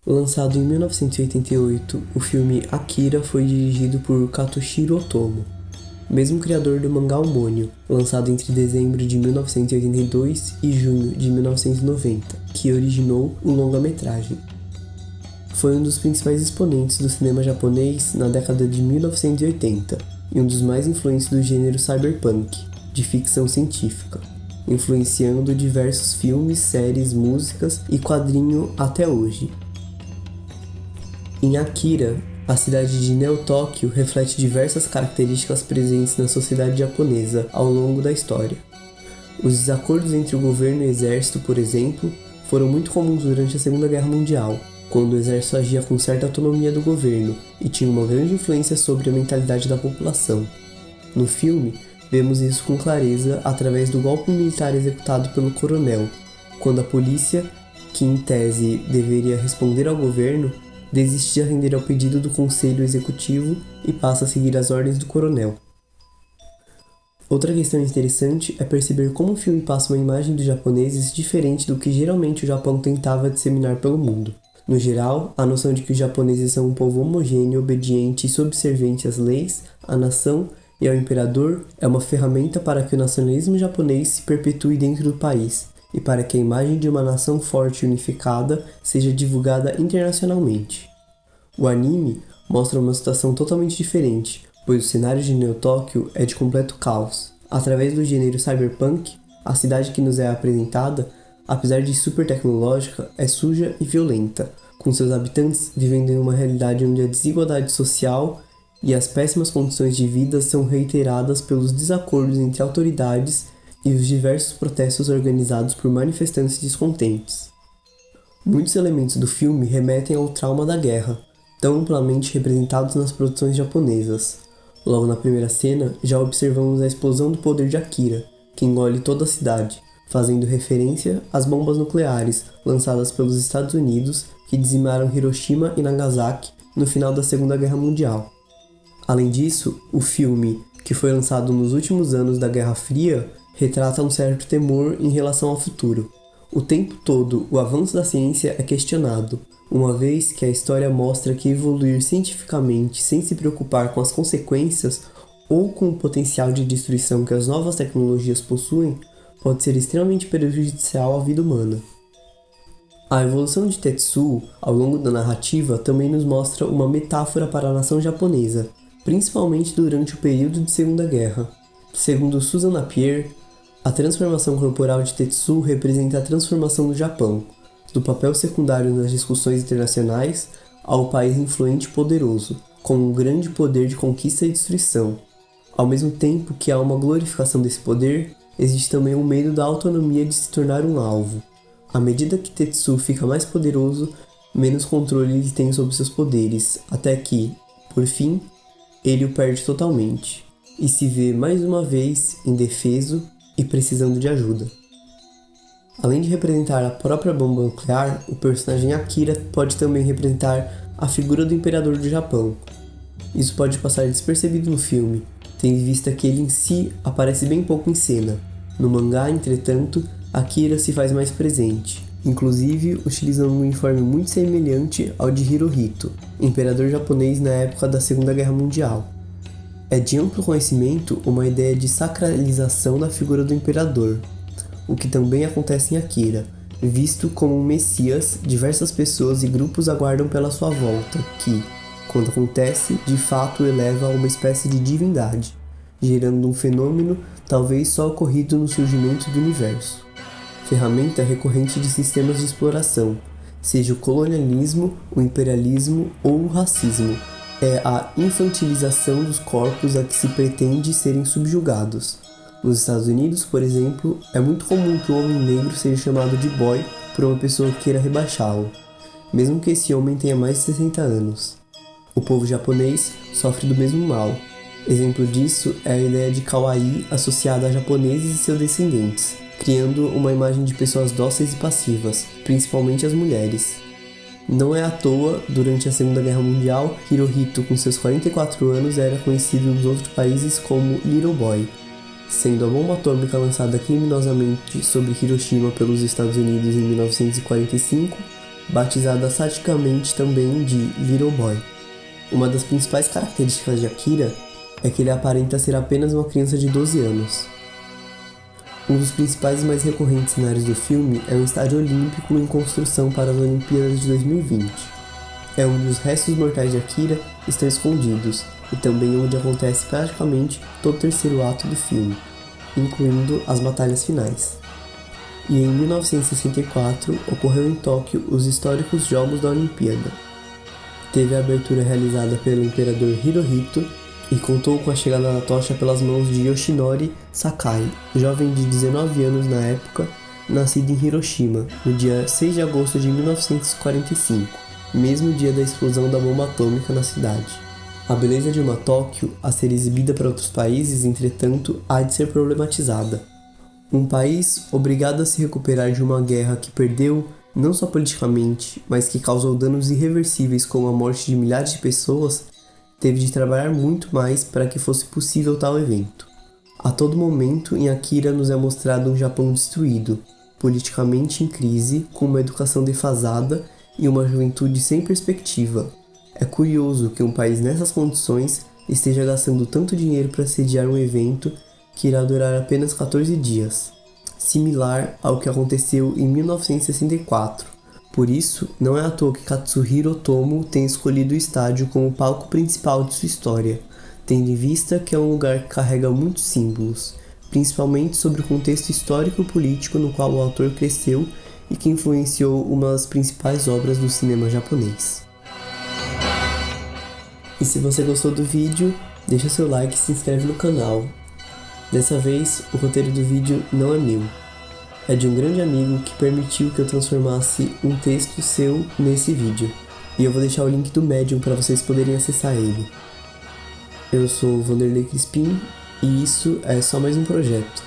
Lançado em 1988, o filme Akira foi dirigido por Katsuhiro Otomo, mesmo criador do mangá homônimo, lançado entre dezembro de 1982 e junho de 1990, que originou o longa-metragem. Foi um dos principais expoentes do cinema japonês na década de 1980 e um dos mais influentes do gênero cyberpunk, de ficção científica, influenciando diversos filmes, séries, músicas e quadrinho até hoje. Em Akira, a cidade de Neo-Tóquio reflete diversas características presentes na sociedade japonesa ao longo da história. Os desacordos entre o governo e o exército, por exemplo, foram muito comuns durante a Segunda Guerra Mundial, quando o exército agia com certa autonomia do governo e tinha uma grande influência sobre a mentalidade da população. No filme, vemos isso com clareza através do golpe militar executado pelo coronel, quando a polícia, que em tese deveria responder ao governo, desiste de atender ao pedido do Conselho Executivo e passa a seguir as ordens do coronel. Outra questão interessante é perceber como o filme passa uma imagem dos japoneses diferente do que geralmente o Japão tentava disseminar pelo mundo. No geral, a noção de que os japoneses são um povo homogêneo, obediente e subserviente às leis, à nação e ao imperador é uma ferramenta para que o nacionalismo japonês se perpetue dentro do país e para que a imagem de uma nação forte e unificada seja divulgada internacionalmente. O anime mostra uma situação totalmente diferente, pois o cenário de Neo-Tóquio é de completo caos. Através do gênero cyberpunk, a cidade que nos é apresentada, apesar de super tecnológica, é suja e violenta, com seus habitantes vivendo em uma realidade onde a desigualdade social e as péssimas condições de vida são reiteradas pelos desacordos entre autoridades e os diversos protestos organizados por manifestantes descontentes. Muitos elementos do filme remetem ao trauma da guerra, tão amplamente representados nas produções japonesas. Logo na primeira cena, já observamos a explosão do poder de Akira, que engole toda a cidade, fazendo referência às bombas nucleares lançadas pelos Estados Unidos que dizimaram Hiroshima e Nagasaki no final da Segunda Guerra Mundial. Além disso, o filme, que foi lançado nos últimos anos da Guerra Fria, retrata um certo temor em relação ao futuro. O tempo todo, o avanço da ciência é questionado, uma vez que a história mostra que evoluir cientificamente sem se preocupar com as consequências ou com o potencial de destruição que as novas tecnologias possuem pode ser extremamente prejudicial à vida humana. A evolução de Tetsuo ao longo da narrativa também nos mostra uma metáfora para a nação japonesa, principalmente durante o período de Segunda Guerra. Segundo Susan Napier, a transformação corporal de Tetsuo representa a transformação do Japão, do papel secundário nas discussões internacionais ao país influente e poderoso, com um grande poder de conquista e destruição. Ao mesmo tempo que há uma glorificação desse poder, existe também o medo da autonomia de se tornar um alvo. À medida que Tetsuo fica mais poderoso, menos controle ele tem sobre seus poderes, até que, por fim, ele o perde totalmente, e se vê mais uma vez indefeso e precisando de ajuda. Além de representar a própria bomba nuclear, o personagem Akira pode também representar a figura do imperador do Japão. Isso pode passar despercebido no filme, tendo em vista que ele em si aparece bem pouco em cena. No mangá, entretanto, Akira se faz mais presente, inclusive utilizando um uniforme muito semelhante ao de Hirohito, imperador japonês na época da Segunda Guerra Mundial. É de amplo conhecimento uma ideia de sacralização da figura do imperador, o que também acontece em Akira. Visto como um messias, diversas pessoas e grupos aguardam pela sua volta, que, quando acontece, de fato o eleva a uma espécie de divindade, gerando um fenômeno talvez só ocorrido no surgimento do universo. Ferramenta recorrente de sistemas de exploração, seja o colonialismo, o imperialismo ou o racismo, é a infantilização dos corpos a que se pretende serem subjugados. Nos Estados Unidos, por exemplo, é muito comum que o homem negro seja chamado de boy por uma pessoa que queira rebaixá-lo, mesmo que esse homem tenha mais de 60 anos. O povo japonês sofre do mesmo mal. Exemplo disso é a ideia de kawaii associada a japoneses e seus descendentes, criando uma imagem de pessoas dóceis e passivas, principalmente as mulheres. Não é à toa, durante a Segunda Guerra Mundial, Hirohito, com seus 44 anos, era conhecido nos outros países como Little Boy. Sendo a bomba atômica lançada criminosamente sobre Hiroshima pelos Estados Unidos em 1945, batizada satiricamente também de Little Boy. Uma das principais características de Akira é que ele aparenta ser apenas uma criança de 12 anos. Um dos principais e mais recorrentes cenários do filme é um estádio olímpico em construção para as Olimpíadas de 2020. É onde os restos mortais de Akira estão escondidos e também onde acontece praticamente todo o terceiro ato do filme, incluindo as batalhas finais. E em 1964 ocorreu em Tóquio os históricos Jogos da Olimpíada. Teve a abertura realizada pelo imperador Hirohito e contou com a chegada da tocha pelas mãos de Yoshinori Sakai, jovem de 19 anos na época, nascido em Hiroshima, no dia 6 de agosto de 1945, mesmo dia da explosão da bomba atômica na cidade. A beleza de uma Tóquio a ser exibida para outros países, entretanto, há de ser problematizada. Um país obrigado a se recuperar de uma guerra que perdeu, não só politicamente, mas que causou danos irreversíveis como a morte de milhares de pessoas, teve de trabalhar muito mais para que fosse possível tal evento. A todo momento, em Akira nos é mostrado um Japão destruído, politicamente em crise, com uma educação defasada e uma juventude sem perspectiva. É curioso que um país nessas condições esteja gastando tanto dinheiro para sediar um evento que irá durar apenas 14 dias, similar ao que aconteceu em 1964. Por isso, não é à toa que Katsuhiro Otomo tem escolhido o estádio como palco principal de sua história, tendo em vista que é um lugar que carrega muitos símbolos, principalmente sobre o contexto histórico e político no qual o autor cresceu e que influenciou uma das principais obras do cinema japonês. E se você gostou do vídeo, deixa seu like e se inscreve no canal. Dessa vez, o roteiro do vídeo não é meu. É de um grande amigo que permitiu que eu transformasse um texto seu nesse vídeo. E eu vou deixar o link do Medium para vocês poderem acessar ele. Eu sou o Vanderlei Crispim e isso é só mais um projeto.